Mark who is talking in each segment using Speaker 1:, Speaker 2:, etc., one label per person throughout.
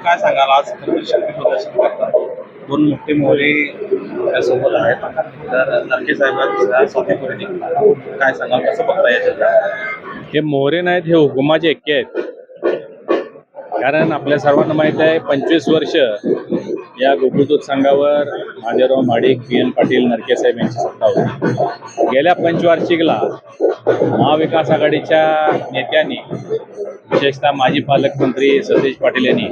Speaker 1: काय सांगाल आज शक्ती प्रदर्शन करतात दोन मोठे मोहरे सोबत आहेत तर नरके साहेबांचा स्वतःपर्यंत काय सांगाल कसं बघता याच्यात
Speaker 2: हे मोहरे नाहीत, हे हुकुमाचे एक्के आहेत. कारण आपल्या सर्वांना माहीत आहे 25 वर्ष या गोकुळ संघावर महादेवराव महाडिक, पी.एन. पाटील, नरकेसाहेब यांची सत्ता होती. गेल्या पंचवार्षिकला महाविकास आघाडीच्या नेत्यांनी, विशेषतः माजी पालकमंत्री सतेज पाटील यांनी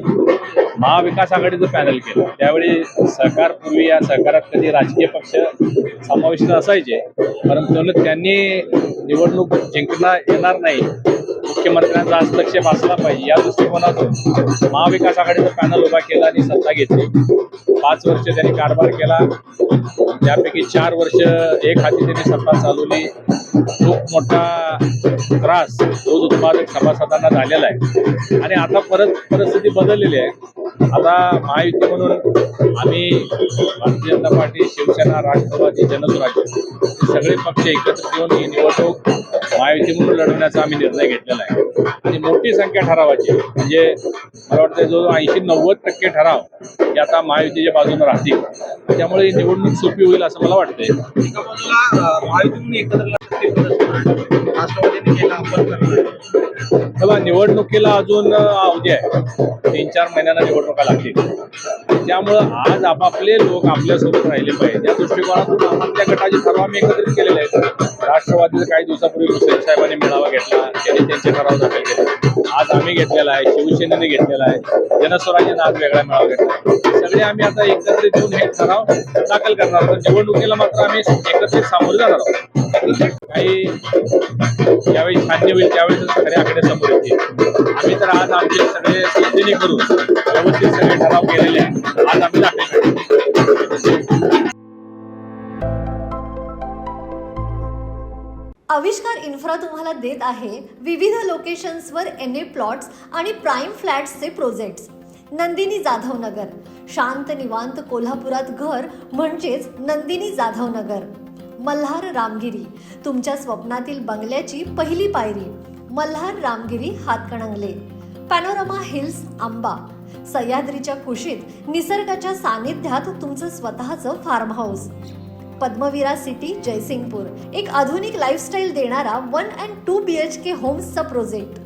Speaker 2: महाविकास आघाडीचं पॅनल केलं. त्यावेळी सरकारपूर्वी या सरकारात कधी राजकीय पक्ष समाविष्ट असायचे, परंतु त्यांनी निवडणूक जिंकता येणार नाही, मुख्यमंत्र्यांचा हस्तक्षेप असला पाहिजे या दृष्टिकोनातून महाविकास आघाडीचं पॅनल उभा केला आणि सत्ता घेतली. 5 वर्ष त्यांनी कारभार केला, त्यापैकी 4 वर्ष एक हाती त्यांनी सत्ता चालवली. खूप मोठा त्रास दूध उत्पादक सभासदांना झालेला आहे आणि आता परत परिस्थिती बदललेली आहे. आता महायुती म्हणून आम्ही भारतीय जनता पार्टी, शिवसेना, राष्ट्रवादी, जनसुराज्य सगळे पक्ष एकत्र येऊन ही निवडणूक महायुती म्हणून लढवण्याचा आम्ही निर्णय घेतलेला आहे आणि मोठी संख्या ठरावाची, म्हणजे मला वाटतं जो 80-90% ठराव हे आता महायुतीच्या बाजूने राहतील. त्यामुळे ही निवडणूक सोपी होईल असं मला वाटतंय.
Speaker 1: एका बाजूला महायुती म्हणून एकत्र शक्ती प्रदर्शन राष्ट्रवादीने केला आपण करणार
Speaker 2: तेव्हा निवडणुकीला अजून अवधी आहे, 3-4 महिन्यांना निवडणुका लागतील. त्यामुळं आज आपापले लोक आपल्यासोबत राहिले पाहिजे या दृष्टिकोनातून आपापल्या गटाचे ठराव आम्ही एकत्रित केलेले आहेत. राष्ट्रवादीचा काही दिवसापूर्वी हुसेन साहेबांनी मेळावा घेतला, त्यांनी त्यांचे ठराव दाखल केले. आज आम्ही घेतलेला आहे, शिवसेनेने घेतलेला आहे, जनस्वराज्याने आज वेगळा मेळावा घेतला. सगळे आम्ही आता एकत्रित येऊन हे ठराव दाखल करणार आहोत. निवडणुकीला मात्र आम्ही एकत्रित सामोरे जाणार आहोत. काही ज्यावेळी छाननी होईल त्यावेळी खरे आकडे समोर येतील. आम्ही तर आज आमचे सगळे सिद्धीने करून व्यवस्थित सगळे ठराव केलेले आहेत. आज आम्ही दाखल करतो.
Speaker 3: आविष्कार इन्फ्रा तुम्हाला देत आहे विविध लोकेशन्सवर एनए प्लॉट्स आणि प्राईम फ्लॅट्सचे प्रोजेक्ट्स. नंदिनी जाधव नगर, शांत निवांत कोल्हापुरात घर म्हणजेच नंदिनी जाधव नगर. मल्हार रामगिरी, तुमच्या स्वप्नातील बंगल्याची पहिली पायरी. मल्हार रामगिरी हातकणंगले. पॅनोरमा हिल्स आंबा, सह्याद्रीच्या कुशीत निसर्गाच्या सानिध्यात तुमचं स्वतःचं फार्म हाऊस. पद्मविरा सिटी जयसिंगपूर, एक आधुनिक लाईफस्टाईल देणारा 1 and 2 BHK होम्सचा प्रोजेक्ट.